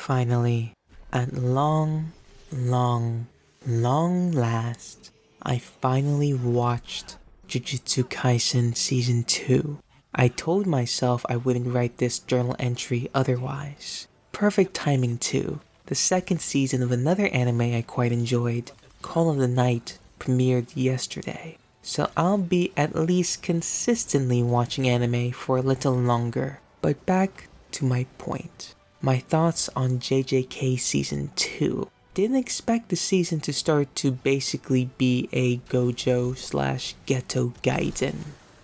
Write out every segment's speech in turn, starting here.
Finally, at long, long last, I finally watched Jujutsu Kaisen Season 2. I told myself I wouldn't write this journal entry otherwise. Perfect timing too. The second season of another anime I quite enjoyed, Call of the Night, premiered yesterday. So I'll be at least consistently watching anime for a little longer. But back to my point. My thoughts on JJK Season 2. Didn't expect the season to start to basically be a Gojo slash Ghetto Gaiden.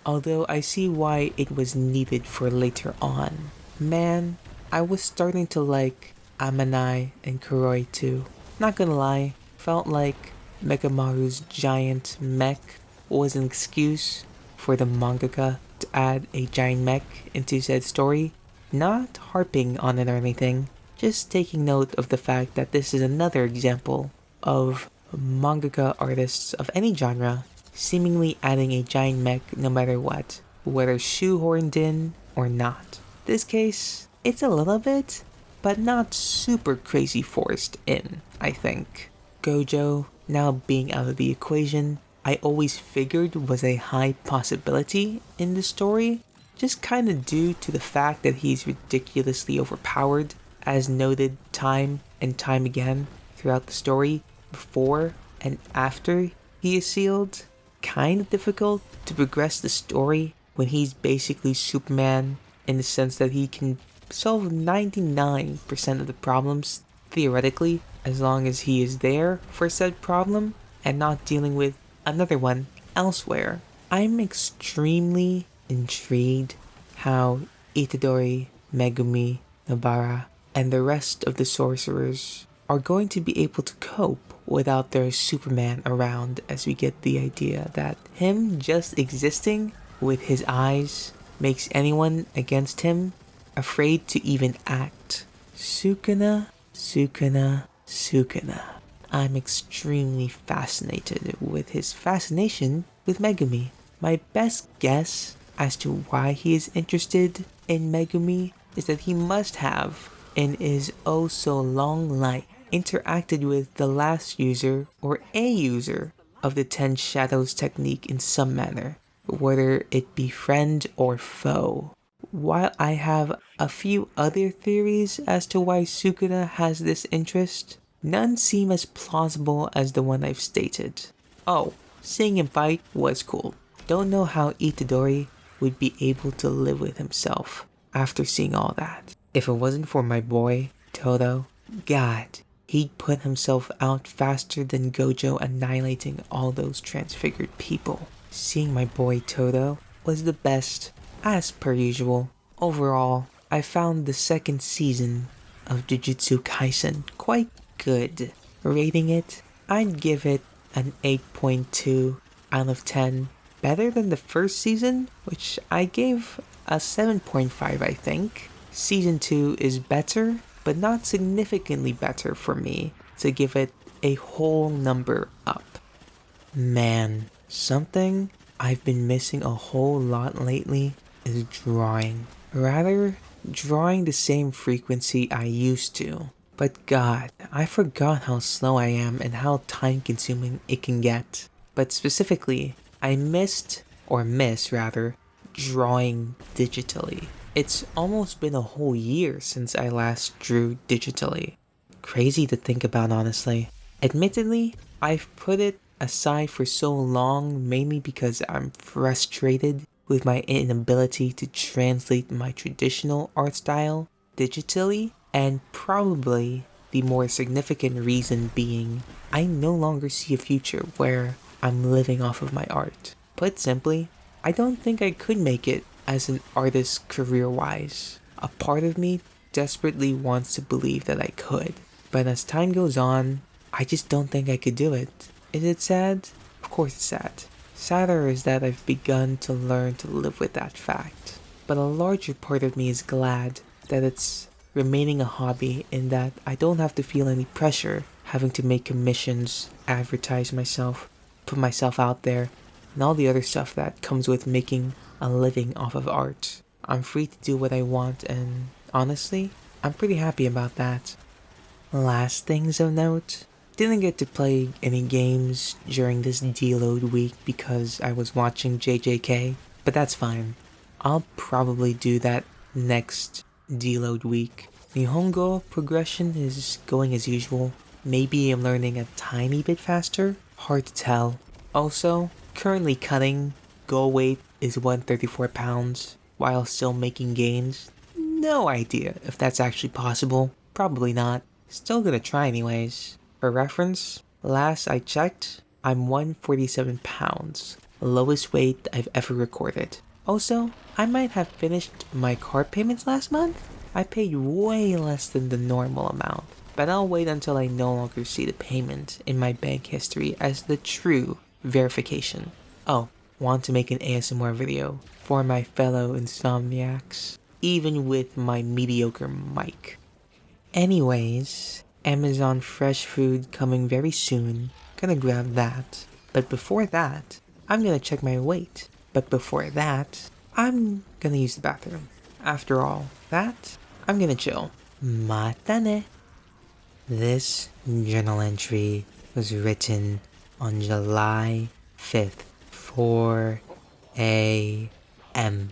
Although I see why it was needed for later on. Man, I was starting to like Amanai and Kuroi too. Not gonna lie, felt like Megamaru's giant mech was an excuse for the mangaka to add a giant mech into said story. Not harping on it or anything, just taking note of the fact that this is another example of mangaka artists of any genre seemingly adding a giant mech no matter what, whether shoehorned in or not. This case, it's a little bit, but not super crazy forced in, I think. Gojo, now being out of the equation, I always figured was a high possibility in the story, just kinda due to the fact that he's ridiculously overpowered, as noted time and time again throughout the story, before and after he is sealed. Kinda difficult to progress the story when he's basically Superman in the sense that he can solve 99% of the problems, theoretically, as long as he is there for said problem and not dealing with another one elsewhere. I'm extremely intrigued how Itadori, Megumi, Nobara, and the rest of the sorcerers are going to be able to cope without their Superman around, as we get the idea that him just existing with his eyes makes anyone against him afraid to even act. Sukuna. I'm extremely fascinated with his fascination with Megumi. My best guess as to why he is interested in Megumi is that he must have, in his oh so long life, interacted with the last user or a user of the 10 Shadows technique in some manner, whether it be friend or foe. While I have a few other theories as to why Sukuna has this interest, none seem as plausible as the one I've stated. Oh, seeing him fight was cool. Don't know how Itadori would be able to live with himself after seeing all that. If it wasn't for my boy, Todo, God, he'd put himself out faster than Gojo annihilating all those transfigured people. Seeing my boy Todo was the best, as per usual. Overall, I found the second season of Jujutsu Kaisen quite good. Rating it, I'd give it an 8.2 out of 10. Better than the first season, which I gave a 7.5 I think. Season 2 is better, but not significantly better for me to give it a whole number up. Man, something I've been missing a whole lot lately is drawing. Rather, drawing the same frequency I used to. But God, I forgot how slow I am and how time consuming it can get. But specifically, I miss drawing digitally. It's almost been a whole year since I last drew digitally. Crazy to think about, honestly. Admittedly, I've put it aside for so long mainly because I'm frustrated with my inability to translate my traditional art style digitally, and probably the more significant reason being I no longer see a future where I'm living off of my art. Put simply, I don't think I could make it as an artist career-wise. A part of me desperately wants to believe that I could, but as time goes on, I just don't think I could do it. Is it sad? Of course it's sad. Sadder is that I've begun to learn to live with that fact. But a larger part of me is glad that it's remaining a hobby in that I don't have to feel any pressure having to make commissions, advertise myself, put myself out there, and all the other stuff that comes with making a living off of art. I'm free to do what I want, and honestly, I'm pretty happy about that. Last things of note, didn't get to play any games during this deload week because I was watching JJK, but that's fine. I'll probably do that next deload week. Nihongo progression is going as usual. Maybe I'm learning a tiny bit faster, hard to tell. Also, currently cutting, goal weight is 134 pounds while still making gains. No idea if that's actually possible. Probably not. Still gonna try anyways. For reference, last I checked, I'm 147 pounds, lowest weight I've ever recorded. Also, I might have finished my car payments last month. I paid way less than the normal amount, but I'll wait until I no longer see the payment in my bank history as the true verification. Oh, want to make an ASMR video for my fellow insomniacs, even with my mediocre mic. Anyways, Amazon fresh food coming very soon. Gonna grab that. But before that, I'm gonna check my weight. But before that, I'm gonna use the bathroom. After all that, I'm gonna chill. Mata ne. This journal entry was written on July 5th, 4 a.m.